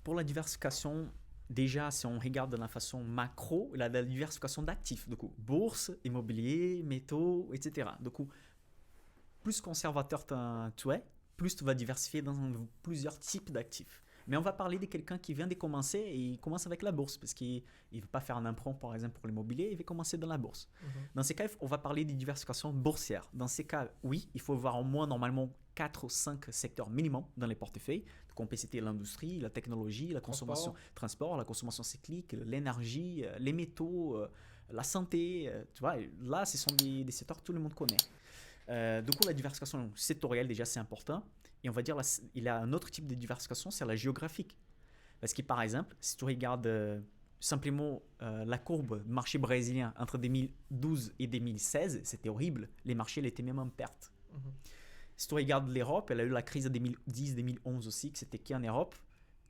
Pour la diversification, déjà, si on regarde de la façon macro, il y a la diversification d'actifs. Du coup, bourse, immobilier, métaux, etc. Du coup, plus conservateur tu es, plus tu vas diversifier dans plusieurs types d'actifs. Mais on va parler de quelqu'un qui vient de commencer et il commence avec la bourse parce qu'il ne veut pas faire un emprunt, par exemple, pour l'immobilier, il veut commencer dans la bourse. Dans ces cas, on va parler de diversification boursière. Dans ces cas, oui, il faut avoir au moins normalement 4 ou 5 secteurs minimum dans les portefeuilles. Donc, on peut citer l'industrie, la technologie, la consommation, transport, la consommation cyclique, l'énergie, les métaux, la santé. Tu vois, là, ce sont des secteurs que tout le monde connaît. Du coup, la diversification sectorielle, déjà, c'est important. Et on va dire, il y a un autre type de diversification, c'est la géographique. Parce que, par exemple, si tu regardes simplement la courbe du marché brésilien entre 2012 et 2016, c'était horrible. Les marchés étaient même en perte. Si tu regardes l'Europe, elle a eu la crise de 2010-2011 aussi, que c'était qu'en Europe.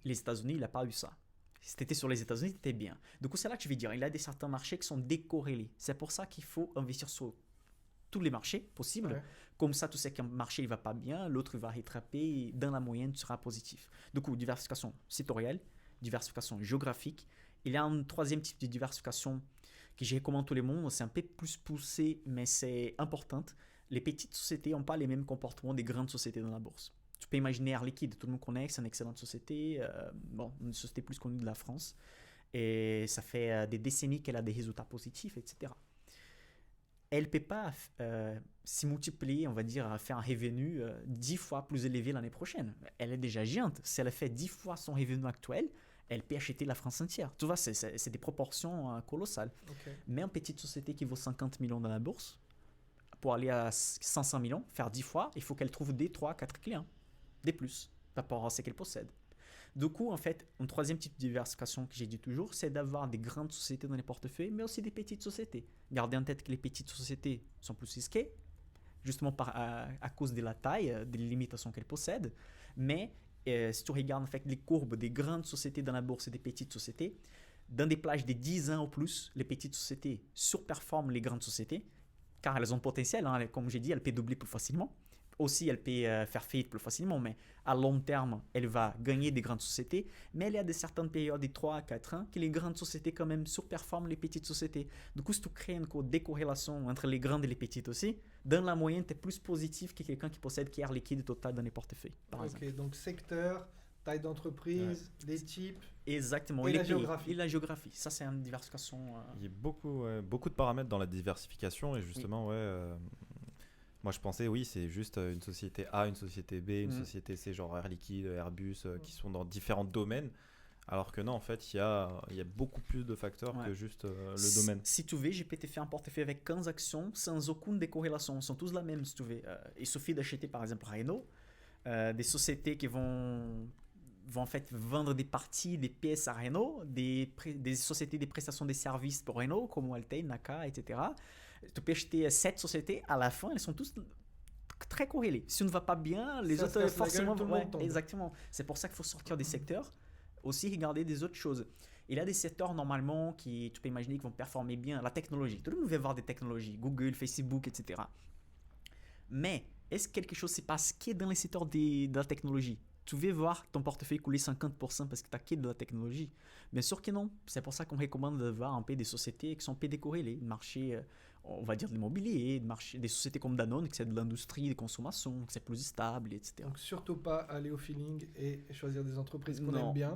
Les États-Unis, il n'a pas eu ça. Si tu étais sur les États-Unis, tu étais bien. Du coup, c'est là que je vais dire, il y a certains marchés qui sont décorrélés. C'est pour ça qu'il faut investir sur tous les marchés possibles. Comme ça, tu sais qu'un marché ne va pas bien, l'autre va rattraper et dans la moyenne, tu seras positif. Du coup, diversification sectorielle, diversification géographique. Il y a un troisième type de diversification que je recommande à tout le monde. C'est un peu plus poussé, mais c'est important. Les petites sociétés n'ont pas les mêmes comportements des grandes sociétés dans la bourse. Tu peux imaginer Air Liquide, tout le monde connaît, c'est une excellente société, une société plus connue de la France. Et ça fait des décennies qu'elle a des résultats positifs, etc. Elle ne peut pas s'y multiplier, on va dire, à faire un revenu 10 fois plus élevé l'année prochaine. Elle est déjà géante. Si elle fait 10 fois son revenu actuel, elle peut acheter la France entière. Tu vois, c'est des proportions colossales. Mais une petite société qui vaut 50 millions dans la bourse, pour aller à 500 millions, faire 10 fois, il faut qu'elle trouve des 3, 4 clients, des plus, par rapport à ce qu'elle possède. Du coup, en fait, un troisième type de diversification que j'ai dit toujours, c'est d'avoir des grandes sociétés dans les portefeuilles, mais aussi des petites sociétés. Gardez en tête que les petites sociétés sont plus risquées, justement à cause de la taille, des limitations qu'elles possèdent. Mais si tu regardes en fait les courbes des grandes sociétés dans la bourse et des petites sociétés, dans des plages de 10 ans ou plus, les petites sociétés surperforment les grandes sociétés, car elles ont le potentiel, hein, comme j'ai dit, elles peuvent doubler plus facilement. Aussi, elle peut faire faillite plus facilement, mais à long terme, elle va gagner des grandes sociétés. Mais il y a des certaines périodes de 3 à 4 ans que les grandes sociétés quand même surperforment les petites sociétés. Du coup, si tu crées une décorrélation entre les grandes et les petites aussi, dans la moyenne, tu es plus positif que quelqu'un qui possède Air Liquide total dans les portefeuilles, par exemple. Donc secteur, taille d'entreprise, les types. Exactement. Et les la pays, géographie. Et la géographie. Ça, c'est une diversification. Il y a beaucoup de paramètres dans la diversification et justement, moi, je pensais, oui, c'est juste une société A, une société B, une société C, genre Air Liquide, Airbus, qui sont dans différents domaines. Alors que non, en fait, il y a beaucoup plus de facteurs que juste le domaine. Si tu veux, j'ai pu te faire un portefeuille avec 15 actions sans aucune décorrélation. Elles sont tous la même, si tu veux. Il suffit d'acheter, par exemple, Renault, des sociétés qui vont en fait vendre des parties, des pièces à Renault, des sociétés de prestations de services pour Renault, comme Alten, Naka, etc. Tu peux acheter 7 sociétés, à la fin, elles sont tous très corrélées. Si on ne va pas bien, les ça autres forcément vont. Exactement. C'est pour ça qu'il faut sortir des secteurs, aussi regarder des autres choses. Il y a des secteurs normalement qui, tu peux imaginer, qui vont performer bien. La technologie, tout le monde veut voir des technologies, Google, Facebook, etc. Mais est-ce que quelque chose se passe qui est dans les secteurs de la technologie? Tu veux voir ton portefeuille couler 50% parce que tu as quitté de la technologie? Bien sûr que non. C'est pour ça qu'on recommande de voir un peu des sociétés qui sont peu décorrélées. Le marché, on va dire de l'immobilier, des sociétés comme Danone, qui c'est de l'industrie, des consommations, qui c'est plus stable, etc. Donc surtout pas aller au feeling et choisir des entreprises qu'on aime bien.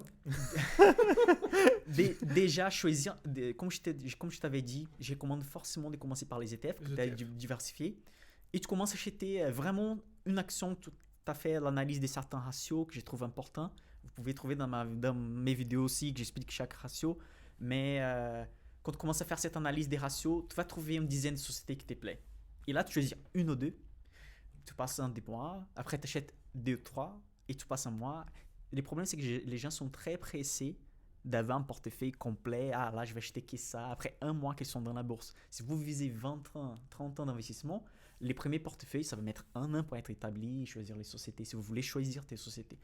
Déjà, choisir, comme je t'avais dit, je recommande forcément de commencer par les ETF, que tu as diversifié. Et tu commences à acheter vraiment une action. Tu as fait l'analyse de certains ratios que je trouve importants. Vous pouvez trouver dans mes vidéos aussi que j'explique chaque ratio. Mais quand tu commences à faire cette analyse des ratios, tu vas trouver une dizaine de sociétés qui te plaît. Et là, tu choisis une ou deux. Tu passes un des mois. Après, tu achètes 2 ou 3. Et tu passes un mois. Le problème, c'est que les gens sont très pressés d'avoir un portefeuille complet. Ah là, je vais acheter que ça. Après un mois qu'ils sont dans la bourse. Si vous visez 20 ans, 30 ans d'investissement, les premiers portefeuilles, ça va mettre 1 an pour être établi, choisir les sociétés. Si vous voulez choisir tes sociétés.